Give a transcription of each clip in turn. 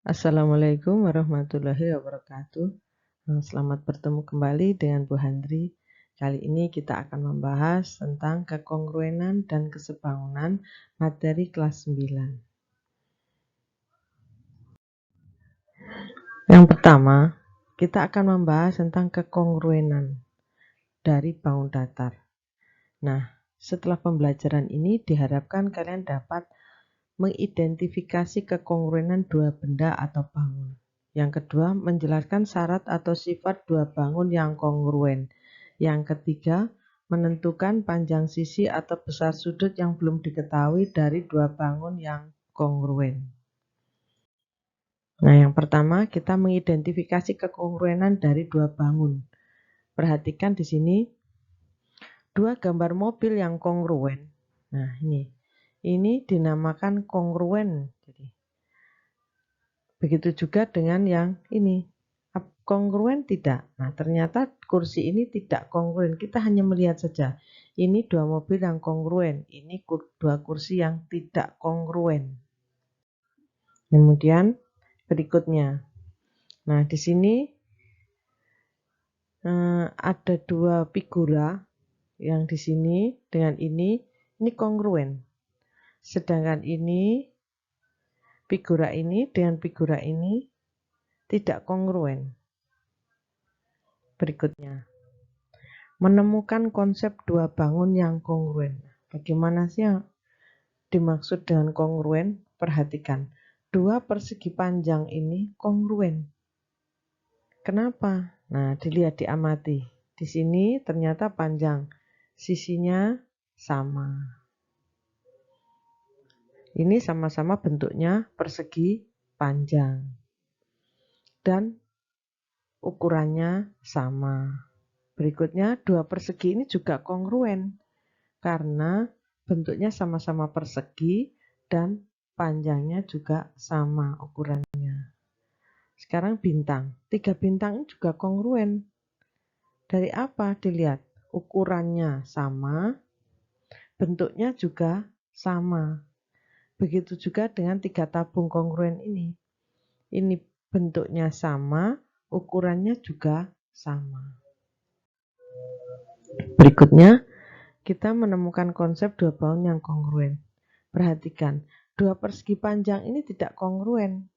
Assalamualaikum warahmatullahi wabarakatuh. Selamat bertemu kembali dengan Bu Handri. Kali ini kita akan membahas tentang kekongruenan dan kesebangunan materi kelas 9. Yang pertama, kita akan membahas tentang kekongruenan dari bangun datar. Nah, setelah pembelajaran ini diharapkan kalian dapat mengidentifikasi kekongruenan dua benda atau bangun. Yang kedua, menjelaskan syarat atau sifat dua bangun yang kongruen. Yang ketiga, menentukan panjang sisi atau besar sudut yang belum diketahui dari dua bangun yang kongruen. Nah, yang pertama kita mengidentifikasi kekongruenan dari dua bangun. Perhatikan di sini dua gambar mobil yang kongruen. Nah, ini dinamakan kongruen. Jadi, begitu juga dengan yang ini. Kongruen tidak. Nah, ternyata kursi ini tidak kongruen. Kita hanya melihat saja. Ini dua mobil yang kongruen. Ini dua kursi yang tidak kongruen. Kemudian berikutnya. Nah, di sini ada dua figura yang di sini dengan ini kongruen. Sedangkan ini figura ini dengan figura ini tidak kongruen. Berikutnya, menemukan konsep dua bangun yang kongruen. Bagaimana sih yang dimaksud dengan kongruen? Perhatikan, dua persegi panjang ini kongruen. Kenapa? Nah, dilihat, diamati. Di sini ternyata panjang, sisinya sama. Ini sama-sama bentuknya persegi panjang. Dan ukurannya sama. Berikutnya, dua persegi ini juga kongruen karena bentuknya sama-sama persegi dan panjangnya juga sama ukurannya. Sekarang bintang. Tiga bintang ini juga kongruen. Dari apa? Dilihat, ukurannya sama, bentuknya juga sama. Begitu juga dengan tiga tabung kongruen ini. Ini bentuknya sama, ukurannya juga sama. Berikutnya, kita menemukan konsep dua bangun yang kongruen. Perhatikan, dua persegi panjang ini tidak kongruen.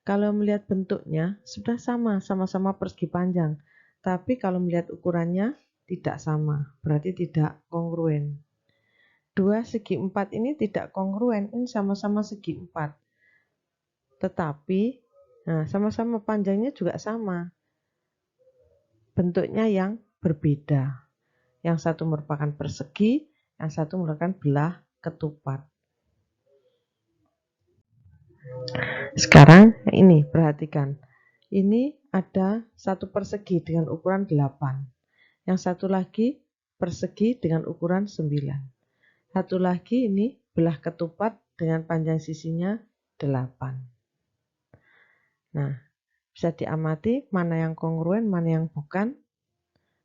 Kalau melihat bentuknya, sudah sama-sama persegi panjang. Tapi kalau melihat ukurannya, tidak sama, berarti tidak kongruen. Dua segi empat ini tidak kongruen, ini sama-sama segi empat. Tetapi, sama-sama panjangnya juga sama. Bentuknya yang berbeda. Yang satu merupakan persegi, yang satu merupakan belah ketupat. Sekarang ini perhatikan. Ini ada satu persegi dengan ukuran 8. Yang satu lagi persegi dengan ukuran 9. Satu lagi ini belah ketupat dengan panjang sisinya 8. Nah, bisa diamati mana yang kongruen, mana yang bukan.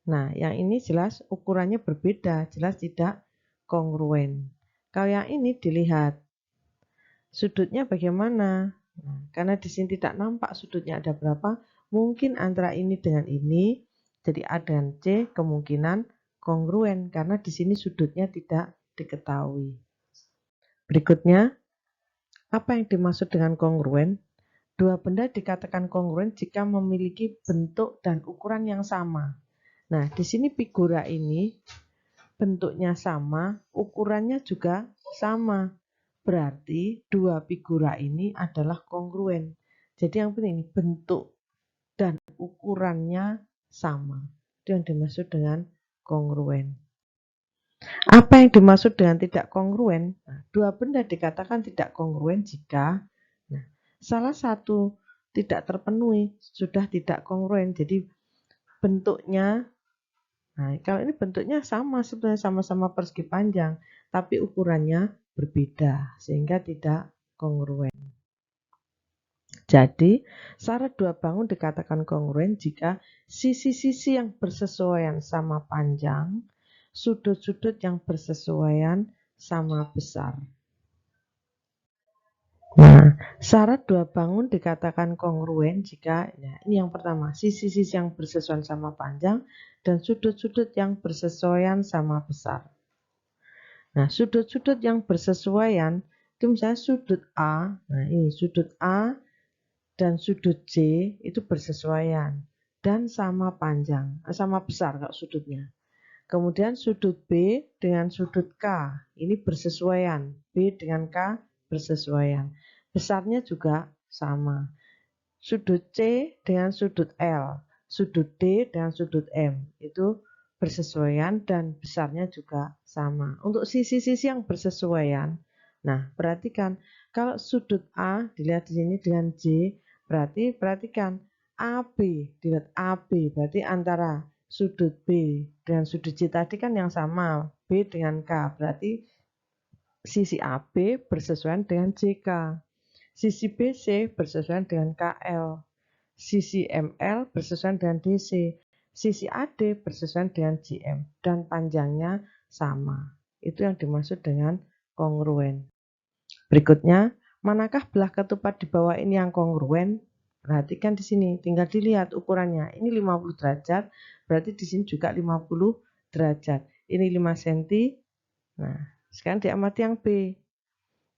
Nah, yang ini jelas ukurannya berbeda, jelas tidak kongruen. Kalau yang ini dilihat sudutnya bagaimana? Nah, karena di sini tidak nampak sudutnya ada berapa, mungkin antara ini dengan ini, jadi A dan C kemungkinan kongruen karena di sini sudutnya tidak diketahui. Berikutnya, apa yang dimaksud dengan kongruen? Dua benda dikatakan kongruen jika memiliki bentuk dan ukuran yang sama. Nah, di sini figura ini bentuknya sama, ukurannya juga sama. Berarti dua figura ini adalah kongruen. Jadi yang penting bentuk dan ukurannya sama. Itu yang dimaksud dengan kongruen. Apa yang dimaksud dengan tidak kongruen? Nah, dua benda dikatakan tidak kongruen jika salah satu tidak terpenuhi, sudah tidak kongruen. Jadi bentuknya, kalau ini bentuknya sama, sebenarnya sama-sama persegi panjang, tapi ukurannya berbeda sehingga tidak kongruen. Jadi, syarat dua bangun dikatakan kongruen jika sisi-sisi yang bersesuaian sama panjang, sudut-sudut yang bersesuaian sama besar. Nah, Syarat dua bangun dikatakan kongruen jika, ya, ini yang pertama, sisi-sisi yang bersesuaian sama panjang dan sudut-sudut yang bersesuaian sama besar. Nah, sudut-sudut yang bersesuaian itu misalnya sudut A, nah ini sudut A dan sudut J itu bersesuaian dan sama panjang, sama besar kalau sudutnya. Kemudian sudut B dengan sudut K ini bersesuaian, B dengan K bersesuaian. Besarnya juga sama. Sudut C dengan sudut L, sudut D dengan sudut M itu bersesuaian dan besarnya juga sama. Untuk sisi-sisi yang bersesuaian, nah perhatikan kalau sudut A dilihat di sini dengan J, berarti perhatikan AB, dilihat AB berarti antara sudut B dengan sudut J tadi kan yang sama, B dengan K, berarti sisi AB bersesuaian dengan JK. Sisi BC bersesuaian dengan KL. Sisi ML bersesuaian dengan DC. Sisi AD bersesuaian dengan JM. Dan panjangnya sama. Itu yang dimaksud dengan kongruen. Berikutnya, manakah belah ketupat di bawah ini yang kongruen? Perhatikan di sini, tinggal dilihat ukurannya. Ini 50 derajat, berarti di sini juga 50 derajat. Ini 5 cm. Nah, sekarang diamati yang B.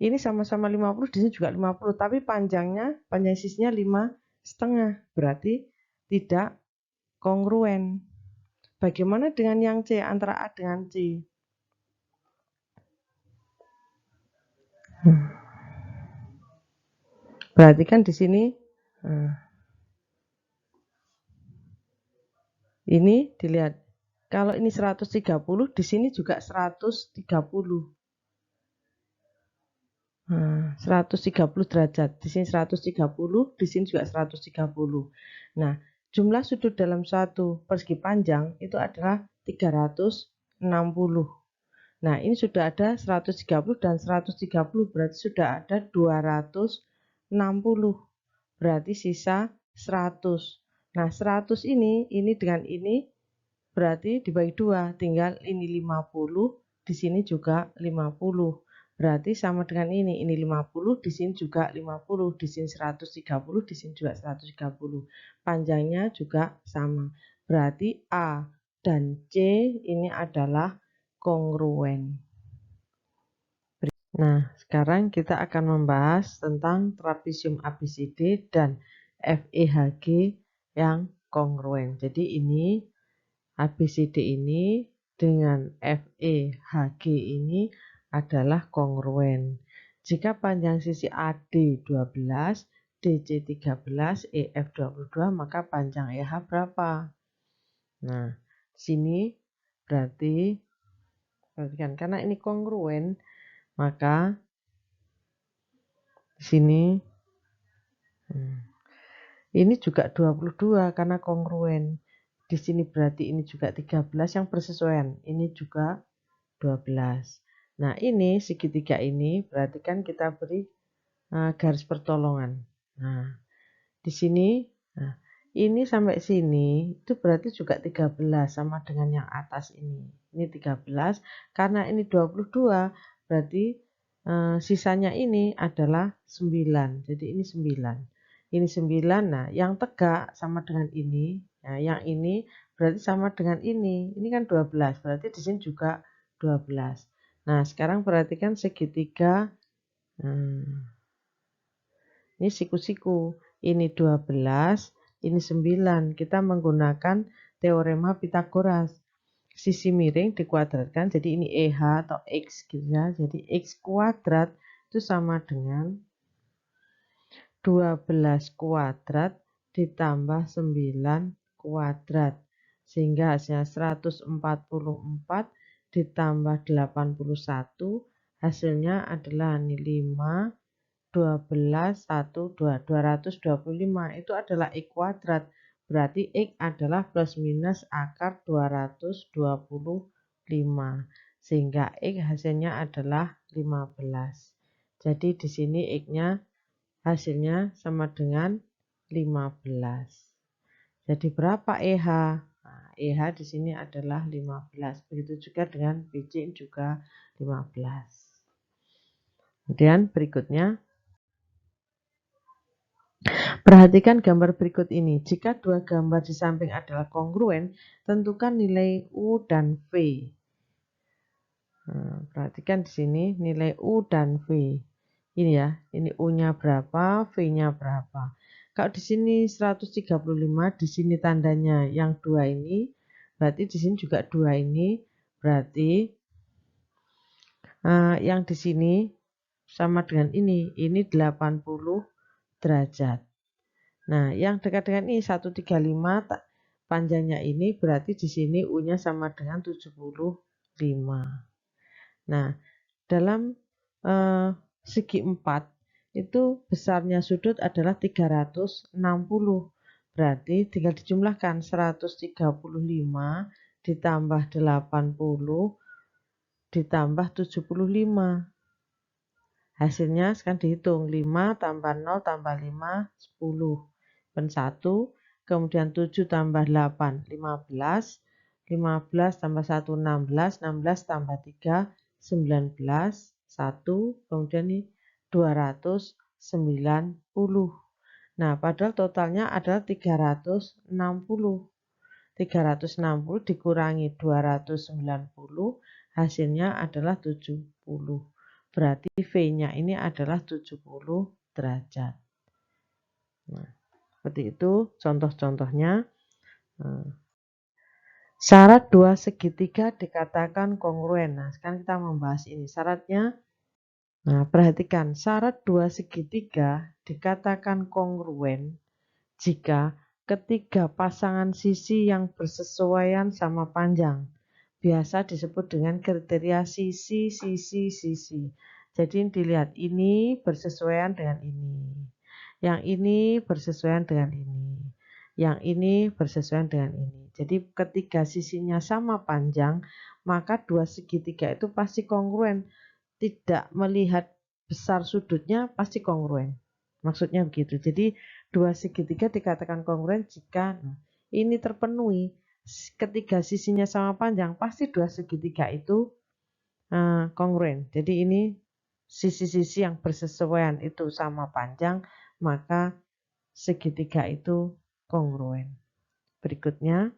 Ini sama-sama 50, di sini juga 50, tapi panjang sisinya 5,5, berarti tidak kongruen. Bagaimana dengan yang C, antara A dengan C? Perhatikan di sini. Ini dilihat. Kalau ini 130, di sini juga 130. 130 derajat. Di sini 130, di sini juga 130. Nah, jumlah sudut dalam suatu persegi panjang itu adalah 360. Nah, ini sudah ada 130 dan 130, berarti sudah ada 260. Berarti sisa 100. Nah, 100 ini dengan ini berarti dibagi 2, tinggal ini 50, di sini juga 50. Berarti sama dengan ini 50, di sini juga 50, di sini 130, di sini juga 130. Panjangnya juga sama. Berarti A dan C ini adalah kongruen. Nah, sekarang kita akan membahas tentang trapesium ABCD dan FEHG yang kongruen. Jadi ini ABCD ini dengan FEHG ini adalah kongruen. Jika panjang sisi AD 12, DC 13, EF 22, maka panjang EH berapa? Nah, sini berarti perhatikan karena ini kongruen, maka di sini ini juga 22 karena kongruen. Di sini berarti ini juga 13 yang bersesuaian. Ini juga 12. Nah, ini segitiga ini berarti kan kita beri garis pertolongan. Nah, di sini ini sampai sini itu berarti juga 13 sama dengan yang atas ini. Ini 13 karena ini 22 berarti sisanya ini adalah 9. Jadi ini 9. Ini 9. Nah, yang tegak sama dengan ini. Nah, yang ini berarti sama dengan ini. Ini kan 12. Berarti di sini juga 12. Nah, sekarang perhatikan segitiga. Ini siku-siku. Ini 12, ini 9. Kita menggunakan teorema Pythagoras. Sisi miring dikuadratkan, jadi ini EH atau X gitu ya. Jadi X kuadrat itu sama dengan 12 kuadrat ditambah 9 kuadrat. Sehingga hasilnya 144 ditambah 81, hasilnya adalah ini 5, 12, 1, 2, 225. Itu adalah X kuadrat. Berarti X adalah plus minus akar 225. Sehingga X hasilnya adalah 15. Jadi di sini X-nya hasilnya sama dengan 15. Jadi berapa EH? Nah, EH di sini adalah 15. Begitu juga dengan BC juga 15. Kemudian berikutnya Perhatikan gambar berikut ini. Jika dua gambar di samping adalah kongruen, tentukan nilai U dan V. Nah, perhatikan di sini nilai U dan V. Ini ya, ini U-nya berapa, V-nya berapa. Kalau di sini 135, di sini tandanya yang dua ini, berarti di sini juga dua ini, berarti yang di sini sama dengan ini 80 derajat. Nah, yang dekat dengan ini 135, panjangnya ini berarti di sini U-nya sama dengan 75. Nah, dalam segi 4 itu besarnya sudut adalah 360. Berarti tinggal dijumlahkan 135 ditambah 80 ditambah 75. Hasilnya sekarang dihitung 5 tambah 0 tambah 5 10 pen 1, kemudian 7 tambah 8 15, 15 tambah 1 16, 16 tambah 3 19, 1, kemudian ini 290. Nah, padahal totalnya adalah 360. 360 dikurangi 290, hasilnya adalah 70. Berarti V-nya ini adalah 70 derajat. Nah, seperti itu contoh-contohnya. Syarat dua segitiga dikatakan kongruen. Nah, sekarang kita membahas ini. Syaratnya, nah perhatikan, syarat dua segitiga dikatakan kongruen jika ketiga pasangan sisi yang bersesuaian sama panjang. Biasa disebut dengan kriteria sisi. Jadi dilihat ini bersesuaian dengan ini. Yang ini bersesuaian dengan ini. Yang ini bersesuaian dengan ini. Jadi ketika sisinya sama panjang, maka dua segitiga itu pasti kongruen. Tidak melihat besar sudutnya pasti kongruen. Maksudnya begitu. Jadi dua segitiga dikatakan kongruen jika ini terpenuhi. Ketika sisinya sama panjang, pasti dua segitiga itu kongruen. Jadi ini sisi-sisi yang bersesuaian itu sama panjang, maka segitiga itu kongruen. Berikutnya,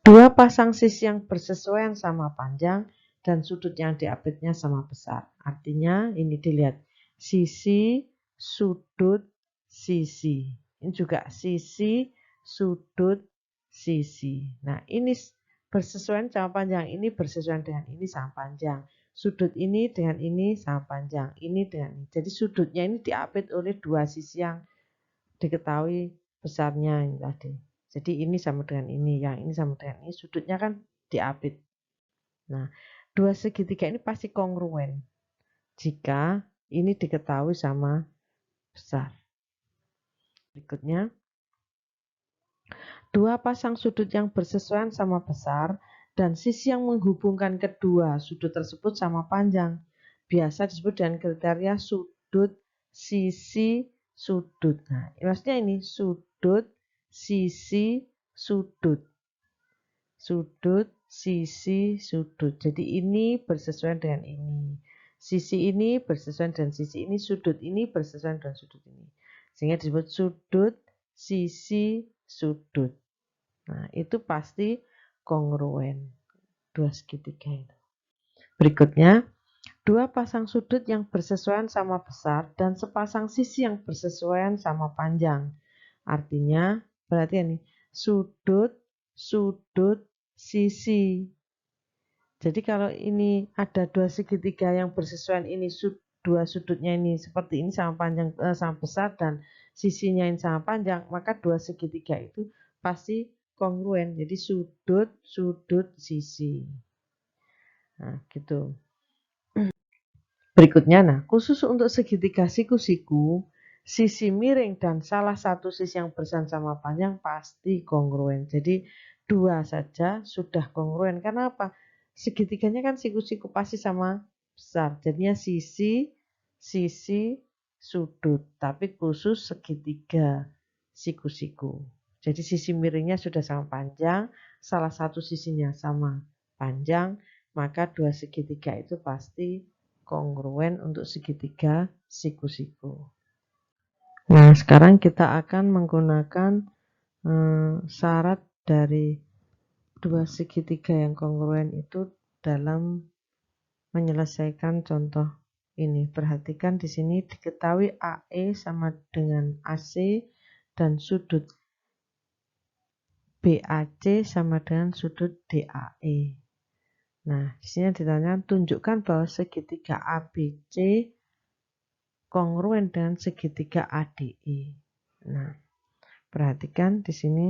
dua pasang sisi yang bersesuaian sama panjang dan sudut yang diapitnya sama besar. Artinya ini dilihat sisi, sudut, sisi. Ini juga sisi, sudut, sisi. Nah, ini bersesuaian sama panjang. Ini bersesuaian dengan ini sama panjang. Sudut ini dengan ini sama panjang. Ini dengan ini. Jadi sudutnya ini diapit oleh dua sisi yang diketahui besarnya ini tadi. Jadi ini sama dengan ini, yang ini sama dengan ini, sudutnya kan diapit. Nah, dua segitiga ini pasti kongruen jika ini diketahui sama besar. Berikutnya, dua pasang sudut yang bersesuaian sama besar dan sisi yang menghubungkan kedua sudut tersebut sama panjang. Biasa disebut dengan kriteria sudut, sisi, sudut. Nah, maksudnya ini sudut, sisi, sudut. Sudut, sisi, sudut. Jadi ini bersesuaian dengan ini. Sisi ini bersesuaian dengan sisi ini. Sudut ini bersesuaian dengan sudut ini. Sehingga disebut sudut, sisi, sudut. Nah, itu pasti kongruen. Dua segitiga itu. Berikutnya, dua pasang sudut yang bersesuaian sama besar dan sepasang sisi yang bersesuaian sama panjang. Artinya, perhatian nih, sudut, sudut, sisi. Jadi kalau ini ada dua segitiga yang bersesuaian ini, dua sudutnya ini seperti ini sama panjang sama besar dan sisinya ini sama panjang, maka dua segitiga itu pasti kongruen. Jadi sudut, sudut, sisi. Nah, gitu. Berikutnya, nah khusus untuk segitiga siku-siku, sisi miring dan salah satu sisi yang bersama panjang pasti kongruen. Jadi dua saja sudah kongruen. Karena apa? Segitiganya kan siku-siku pasti sama besar. Jadinya sisi, sisi, sudut. Tapi khusus segitiga siku-siku. Jadi sisi miringnya sudah sama panjang, salah satu sisinya sama panjang, maka dua segitiga itu pasti kongruen untuk segitiga siku-siku. Nah, sekarang kita akan menggunakan syarat dari dua segitiga yang kongruen itu dalam menyelesaikan contoh ini. Perhatikan di sini diketahui AE sama dengan AC dan sudut BAC sama dengan sudut DAE. Nah, di sini ditanya tunjukkan bahwa segitiga ABC kongruen dengan segitiga ADE. Nah, perhatikan di sini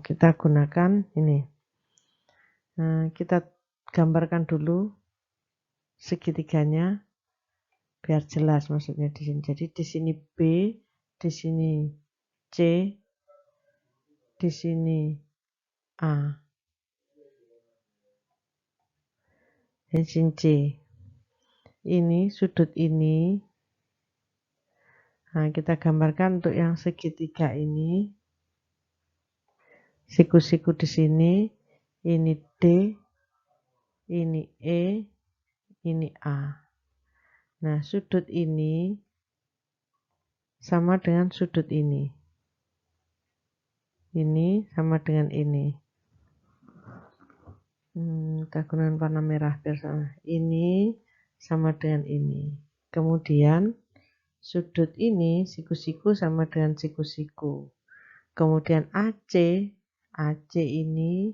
kita gunakan ini. Kita gambarkan dulu segitiganya biar jelas maksudnya di sini. Jadi di sini B, di sini C, di sini A, di sini C. Ini sudut ini. Nah, kita gambarkan untuk yang segitiga ini. Siku-siku di sini, ini D, ini E, ini A. Nah, sudut ini sama dengan sudut ini. Ini sama dengan ini. Kita gunakan warna merah biar sama. Ini sama dengan ini. Kemudian sudut ini siku-siku sama dengan siku-siku. Kemudian AC ini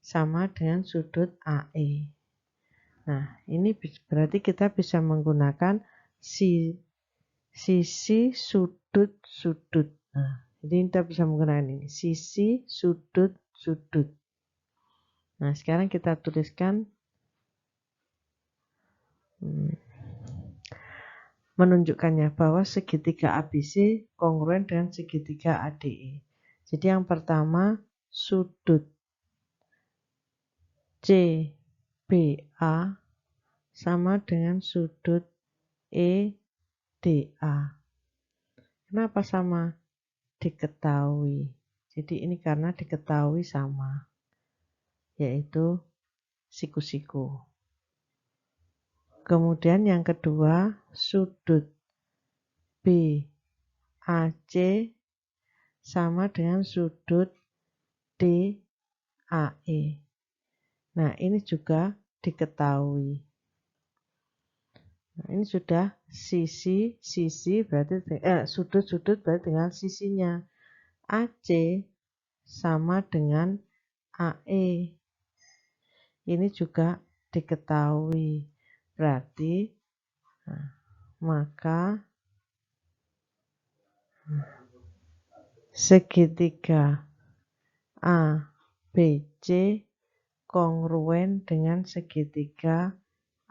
sama dengan sudut AE. Nah, ini berarti kita bisa menggunakan sisi sudut-sudut. Nah, jadi kita bisa menggunakan ini, sisi sudut-sudut. Nah, sekarang kita tuliskan menunjukkannya bahwa segitiga ABC kongruen dengan segitiga ADE. Jadi yang pertama sudut CBA sama dengan sudut EDA. Kenapa sama? Diketahui. Jadi ini karena diketahui sama, yaitu siku-siku. Kemudian yang kedua, sudut BAC sama dengan sudut DAE. Nah, ini juga diketahui. Nah, ini sudah sisi berarti sudut berarti dengan sisinya. AC sama dengan AE. Ini juga diketahui. Berarti maka segitiga ABC kongruen dengan segitiga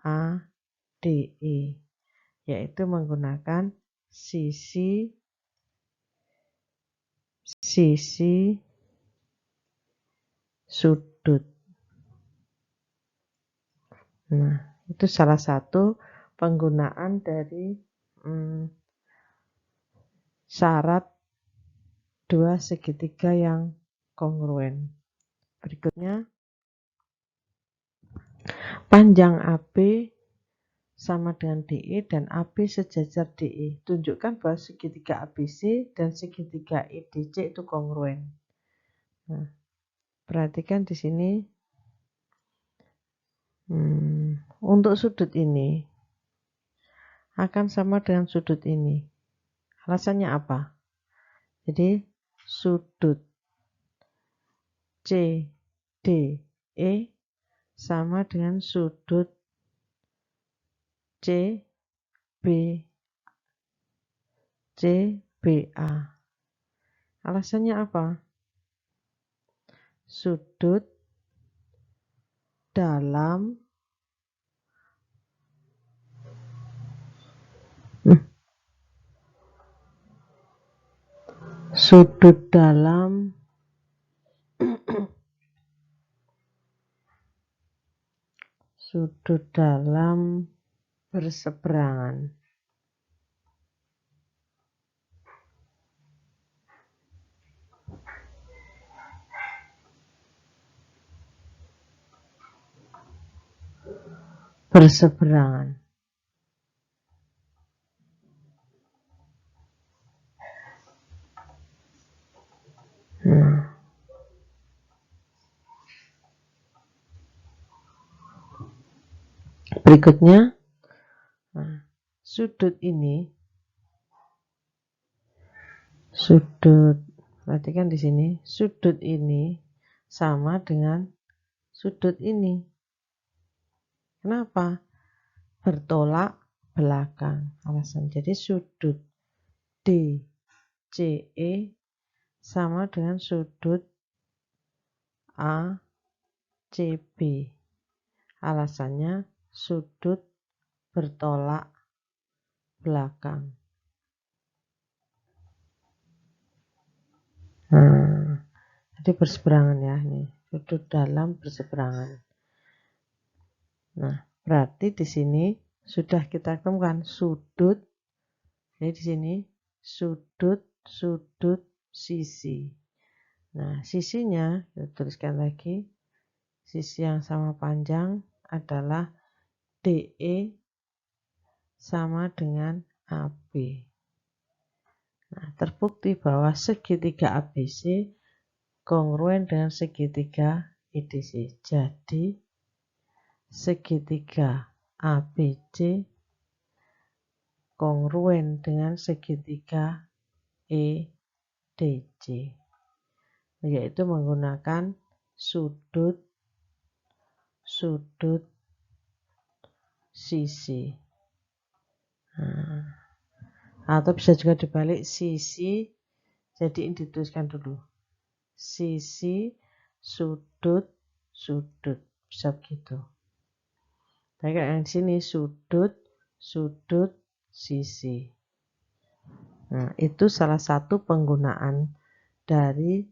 ADE, yaitu menggunakan sisi sudut. Nah, itu salah satu penggunaan dari syarat dua segitiga yang kongruen. Berikutnya, panjang AB sama dengan DE dan AB sejajar DE. Tunjukkan bahwa segitiga ABC dan segitiga EDC itu kongruen. Nah, perhatikan di sini untuk sudut ini akan sama dengan sudut ini. Alasannya apa? Jadi sudut CDE sama dengan sudut CBA. Alasannya apa? Sudut dalam berseberangan. berseberangan. Nah, berikutnya, nah, sudut ini, perhatikan di sini, sudut ini sama dengan sudut ini. Kenapa? Bertolak belakang. Alasan. Jadi sudut DCE sama dengan sudut ACB. Alasannya sudut bertolak belakang. Nah, jadi berseberangan ya, ini sudut dalam berseberangan. Nah, berarti di sini sudah kita temukan sudut. Jadi di sini sudut, sisi. Nah, sisinya kita tuliskan lagi. Sisi yang sama panjang adalah DE sama dengan AB. Nah, terbukti bahwa segitiga ABC kongruen dengan segitiga EDC. Jadi, segitiga ABC kongruen dengan segitiga EDC, yaitu menggunakan sudut sisi. Nah, atau bisa juga dibalik, sisi, jadi ini dituliskan dulu sisi sudut bisa begitu. Tapi yang di sini sudut sisi. Nah, itu salah satu penggunaan dari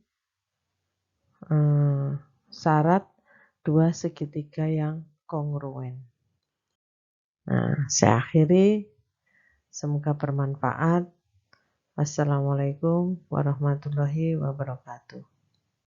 syarat dua segitiga yang kongruen. Nah, saya akhiri. Semoga bermanfaat. Wassalamualaikum warahmatullahi wabarakatuh.